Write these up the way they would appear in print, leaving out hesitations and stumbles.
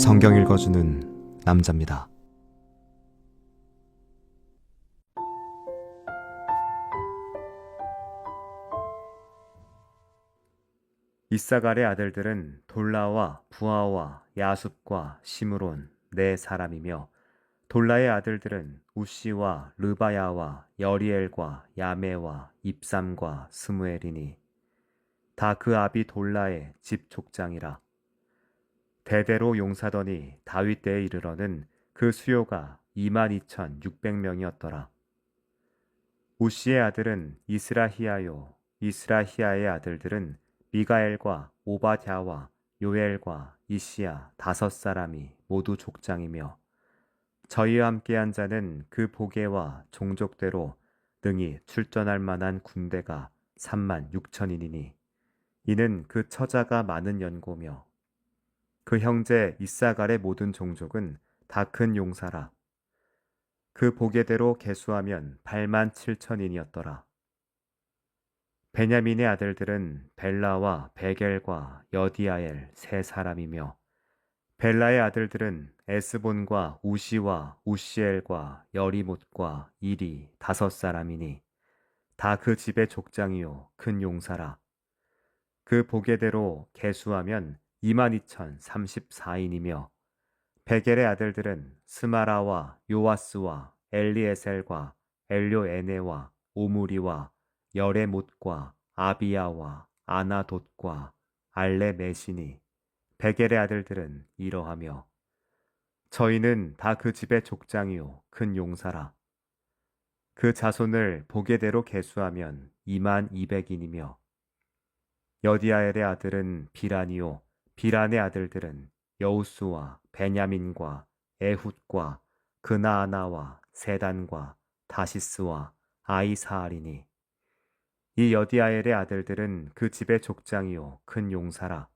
성경 읽어주는 남자입니다. 이사갈의 아들들은 돌라와 부하와 야숲과 시므론 네 사람이며, 돌라의 아들들은 우시와 르바야와 여리엘과 야메와 입삼과 스무엘이니 다 그 아비 돌라의 집 족장이라. 대대로 용사더니 다윗 때에 이르러는 그 수요가 22,600명이었더라. 우시의 아들은 이스라히야요, 이스라히야의 아들들은 미가엘과 오바댜와 요엘과 이시야 다섯 사람이 모두 족장이며, 저희와 함께한 자는 그 보계와 종족대로 능히 출전할 만한 군대가 36,000인이니 이는 그 처자가 많은 연고며, 그 형제 이사갈의 모든 종족은 다 큰 용사라. 그 보계대로 계수하면 87,000인이었더라. 베냐민의 아들들은 벨라와 베겔과 여디아엘 세 사람이며, 벨라의 아들들은 에스본과 우시와 우시엘과 여리못과 이리 다섯 사람이니 다 그 집의 족장이요 큰 용사라. 그 보계대로 계수하면 22,034인이며, 베겔의 아들들은 스마라와 요아스와 엘리에셀과 엘료에네와 오므리와 여레못과 아비야와 아나돗과 알레메시니 베겔의 아들들은 이러하며, 저희는 다 그 집의 족장이요 큰 용사라. 그 자손을 보계대로 계수하면 22,200인이며, 여디아엘의 아들은 비란이요 비란의 아들들은 여우스와 베냐민과 에훗과 그나아나와 세단과 다시스와 아이사알이니 이 여디아엘의 아들들은 그 집의 족장이요 큰 용사라.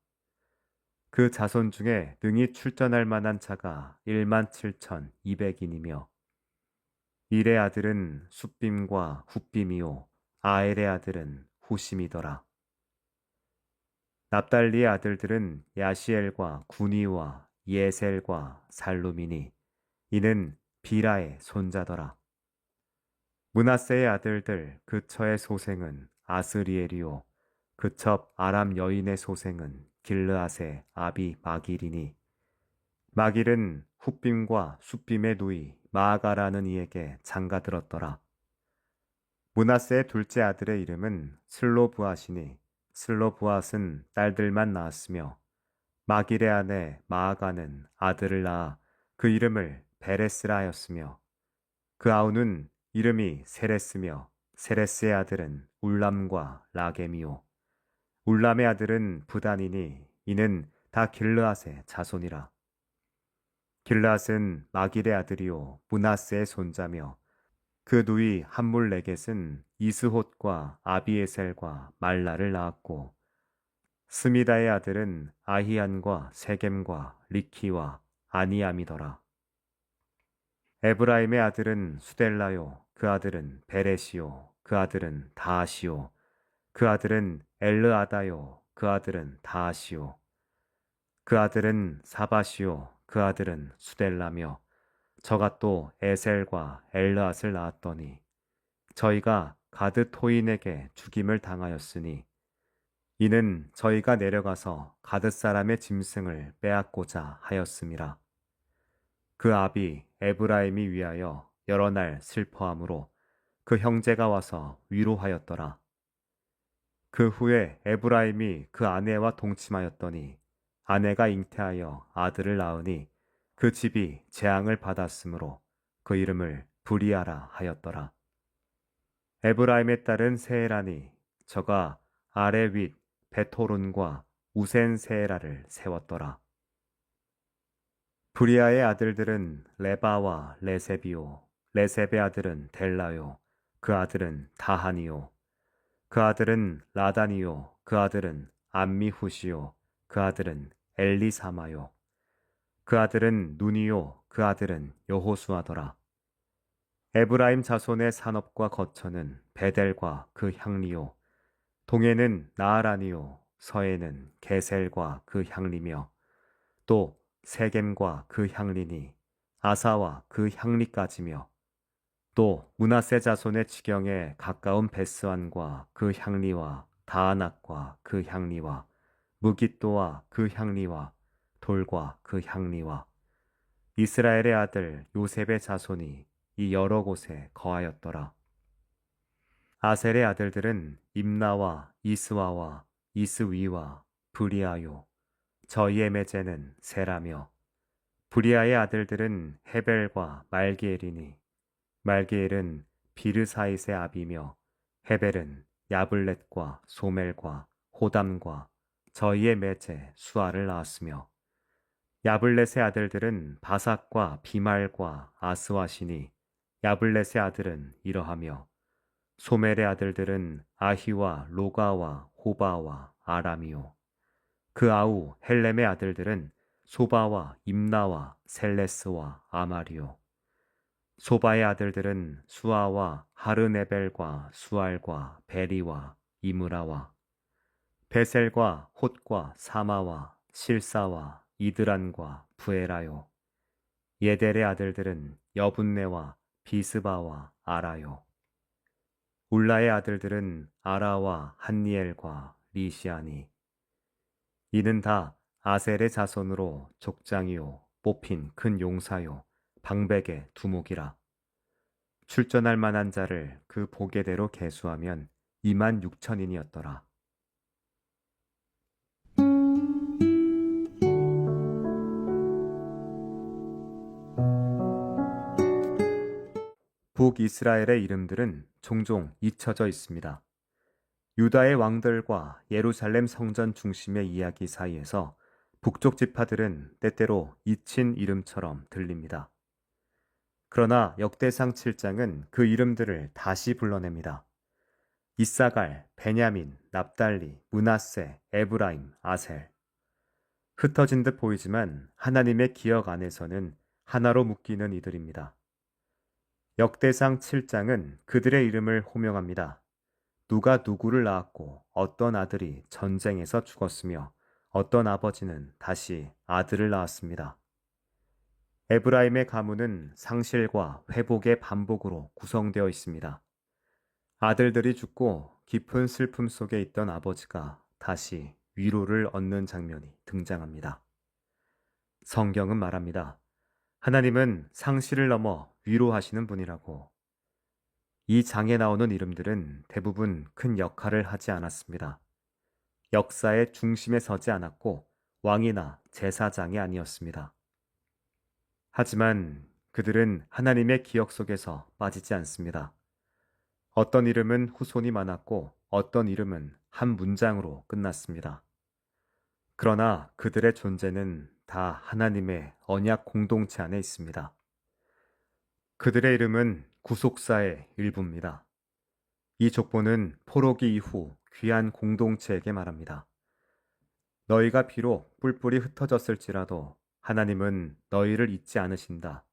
그 자손 중에 능히 출전할 만한 자가 17,200인이며, 일의 아들은 숫빔과 훗빔이요 아엘의 아들은 후심이더라. 납달리의 아들들은 야시엘과 구니와 예셀과 살루미니 이는 비라의 손자더라. 므낫세의 아들들 그 처의 소생은 아스리엘이요 그 첩 아람 여인의 소생은 길르앗의 아비 마길이니, 마길은 훗빔과 숫빔의 누이 마아가라는 이에게 장가들었더라. 므낫세의 둘째 아들의 이름은 슬로브앗이니 슬로브앗은 딸들만 낳았으며, 마길의 아내 마아가는 아들을 낳아 그 이름을 베레스라 하였으며, 그 아우는 이름이 세레스며, 세레스의 아들은 울람과 라겜이요 울람의 아들은 부단이니 이는 다 길르앗의 자손이라. 길르앗은 마길의 아들이요 므낫세의 손자며, 그 누이 함물레겟은 이스톳과 아비에셀과 말라를 낳았고, 스미다의 아들은 아히안과 세겜과 리키와 아니암이더라. 에브라임의 아들은 수델라요 그 아들은 베레시요 그 아들은 다하시요 그 아들은 엘르아다요 그 아들은 다하시요 그 아들은 사바시요 그 아들은 수델라며, 저가 또 에셀과 엘르앗을 낳았더니 저희가 가드 토인에게 죽임을 당하였으니 이는 저희가 내려가서 가드 사람의 짐승을 빼앗고자 하였음이라. 그 아비 에브라임이 위하여 여러 날 슬퍼함으로 그 형제가 와서 위로하였더라. 그 후에 에브라임이 그 아내와 동침하였더니 아내가 잉태하여 아들을 낳으니 그 집이 재앙을 받았으므로 그 이름을 브리아라 하였더라. 에브라임의 딸은 세에라니 저가 아레 윗 베토론과 우센 세에라를 세웠더라. 브리아의 아들들은 레바와 레세비요 레셉의 아들은 델라요 그 아들은 다하니요 그 아들은 라다니요 그 아들은 암미후시요 그 아들은 엘리사마요 그 아들은 눈이요 그 아들은 여호수아더라. 에브라임 자손의 산업과 거처는 베델과 그 향리요 동에는 나아라니요 서에는 게셀과 그 향리며, 또 세겜과 그 향리니 아사와 그 향리까지며 또 므낫세 자손의 지경에 가까운 베스안과 그 향리와 다아낙과 그 향리와 무깃도와 그 향리와 돌과 그 향리와 이스라엘의 아들 요셉의 자손이 이 여러 곳에 거하였더라. 아셀의 아들들은 임나와 이스와와 이스위와 브리아요. 저희의 매제는 세라며 브리아의 아들들은 헤벨과 말기엘이니 말기엘은 비르사잇의 아비며 헤벨은 야블렛과 소멜과 호담과 저희의 매제 수아를 낳았으며 야블렛의 아들들은 바삭과 비말과 아스와시니 야블렛의 아들은 이러하며 소멜의 아들들은 아히와 로가와 호바와 아람이요 그 아우 헬렘의 아들들은 소바와 임나와 셀레스와 아마리요 소바의 아들들은 수아와 하르네벨과 수알과 베리와 이므라와 베셀과 홑과 사마와 실사와 이드란과 부에라요 예델의 아들들은 여분네와 비스바와 아라요 울라의 아들들은 아라와 한니엘과 리시아니 이는 다 아셀의 자손으로 족장이요 뽑힌 큰 용사요 방백의 두목이라 출전할 만한 자를 그 보게대로 계수하면 2만 6천인이었더라. 북이스라엘의 이름들은 종종 잊혀져 있습니다. 유다의 왕들과 예루살렘 성전 중심의 이야기 사이에서 북쪽 지파들은 때때로 잊힌 이름처럼 들립니다. 그러나 역대상 7장은 그 이름들을 다시 불러냅니다. 이사갈, 베냐민, 납달리, 므낫세, 에브라임, 아셀. 흩어진 듯 보이지만 하나님의 기억 안에서는 하나로 묶이는 이들입니다. 역대상 7장은 그들의 이름을 호명합니다. 누가 누구를 낳았고 어떤 아들이 전쟁에서 죽었으며 어떤 아버지는 다시 아들을 낳았습니다. 에브라임의 가문은 상실과 회복의 반복으로 구성되어 있습니다. 아들들이 죽고 깊은 슬픔 속에 있던 아버지가 다시 위로를 얻는 장면이 등장합니다. 성경은 말합니다. 하나님은 상실을 넘어 위로하시는 분이라고. 이 장에 나오는 이름들은 대부분 큰 역할을 하지 않았습니다. 역사의 중심에 서지 않았고 왕이나 제사장이 아니었습니다. 하지만 그들은 하나님의 기억 속에서 빠지지 않습니다. 어떤 이름은 후손이 많았고 어떤 이름은 한 문장으로 끝났습니다. 그러나 그들의 존재는 다 하나님의 언약 공동체 안에 있습니다. 그들의 이름은 구속사의 일부입니다. 이 족보는 포로기 이후 귀한 공동체에게 말합니다. 너희가 비록 뿔뿔이 흩어졌을지라도 하나님은 너희를 잊지 않으신다.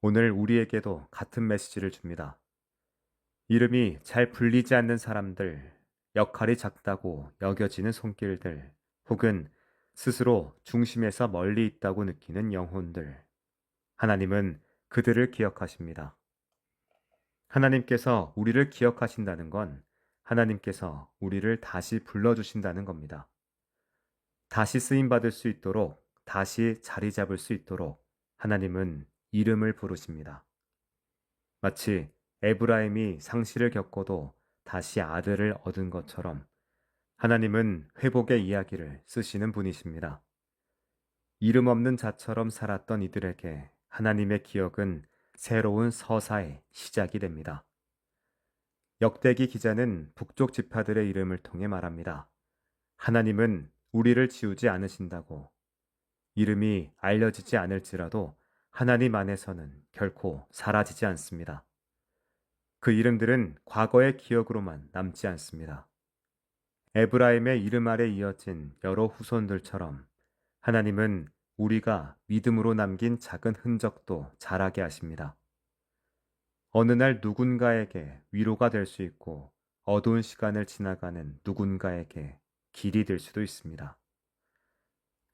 오늘 우리에게도 같은 메시지를 줍니다. 이름이 잘 불리지 않는 사람들, 역할이 작다고 여겨지는 손길들, 혹은 스스로 중심에서 멀리 있다고 느끼는 영혼들. 하나님은 그들을 기억하십니다. 하나님께서 우리를 기억하신다는 건 하나님께서 우리를 다시 불러주신다는 겁니다. 다시 쓰임받을 수 있도록, 다시 자리 잡을 수 있도록 하나님은 이름을 부르십니다. 마치 에브라임이 상실을 겪고도 다시 아들을 얻은 것처럼 하나님은 회복의 이야기를 쓰시는 분이십니다. 이름 없는 자처럼 살았던 이들에게 하나님의 기억은 새로운 서사의 시작이 됩니다. 역대기 기자는 북쪽 지파들의 이름을 통해 말합니다. 하나님은 우리를 지우지 않으신다고. 이름이 알려지지 않을지라도 하나님 안에서는 결코 사라지지 않습니다. 그 이름들은 과거의 기억으로만 남지 않습니다. 에브라임의 이름 아래 이어진 여러 후손들처럼 하나님은 우리가 믿음으로 남긴 작은 흔적도 자라게 하십니다. 어느 날 누군가에게 위로가 될 수 있고 어두운 시간을 지나가는 누군가에게 길이 될 수도 있습니다.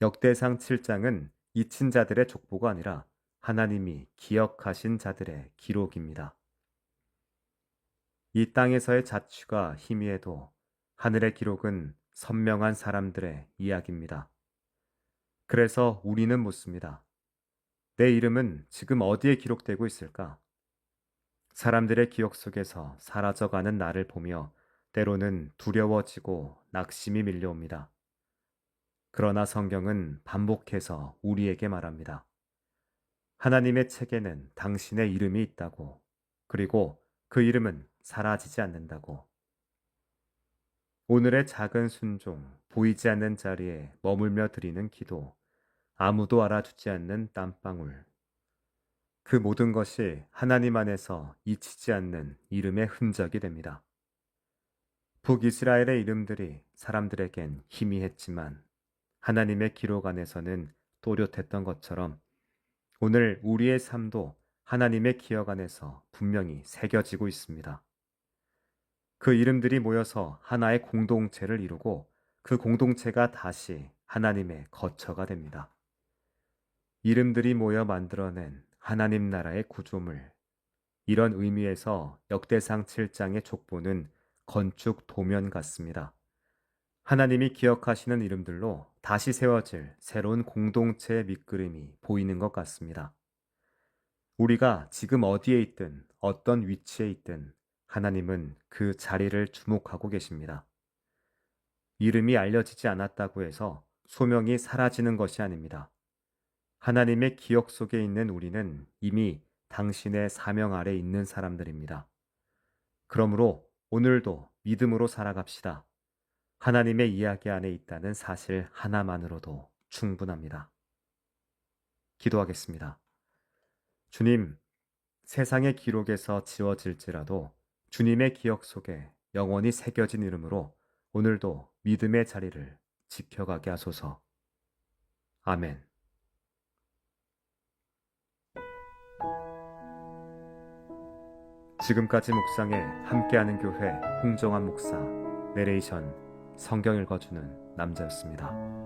역대상 7장은 잊힌 자들의 족보가 아니라 하나님이 기억하신 자들의 기록입니다. 이 땅에서의 자취가 희미해도 하늘의 기록은 선명한 사람들의 이야기입니다. 그래서 우리는 묻습니다. 내 이름은 지금 어디에 기록되고 있을까? 사람들의 기억 속에서 사라져가는 나를 보며 때로는 두려워지고 낙심이 밀려옵니다. 그러나 성경은 반복해서 우리에게 말합니다. 하나님의 책에는 당신의 이름이 있다고, 그리고 그 이름은 사라지지 않는다고. 오늘의 작은 순종, 보이지 않는 자리에 머물며 드리는 기도, 아무도 알아주지 않는 땀방울. 그 모든 것이 하나님 안에서 잊히지 않는 이름의 흔적이 됩니다. 북이스라엘의 이름들이 사람들에겐 희미했지만 하나님의 기록 안에서는 또렷했던 것처럼 오늘 우리의 삶도 하나님의 기억 안에서 분명히 새겨지고 있습니다. 그 이름들이 모여서 하나의 공동체를 이루고 그 공동체가 다시 하나님의 거처가 됩니다. 이름들이 모여 만들어낸 하나님 나라의 구조물. 이런 의미에서 역대상 7장의 족보는 건축 도면 같습니다. 하나님이 기억하시는 이름들로 다시 세워질 새로운 공동체의 밑그림이 보이는 것 같습니다. 우리가 지금 어디에 있든 어떤 위치에 있든 하나님은 그 자리를 주목하고 계십니다. 이름이 알려지지 않았다고 해서 소명이 사라지는 것이 아닙니다. 하나님의 기억 속에 있는 우리는 이미 당신의 사명 아래 있는 사람들입니다. 그러므로 오늘도 믿음으로 살아갑시다. 하나님의 이야기 안에 있다는 사실 하나만으로도 충분합니다. 기도하겠습니다. 주님, 세상의 기록에서 지워질지라도 주님의 기억 속에 영원히 새겨진 이름으로 오늘도 믿음의 자리를 지켜가게 하소서. 아멘. 지금까지 묵상에 함께하는 교회 홍정한 목사, 내레이션 성경 읽어주는 남자였습니다.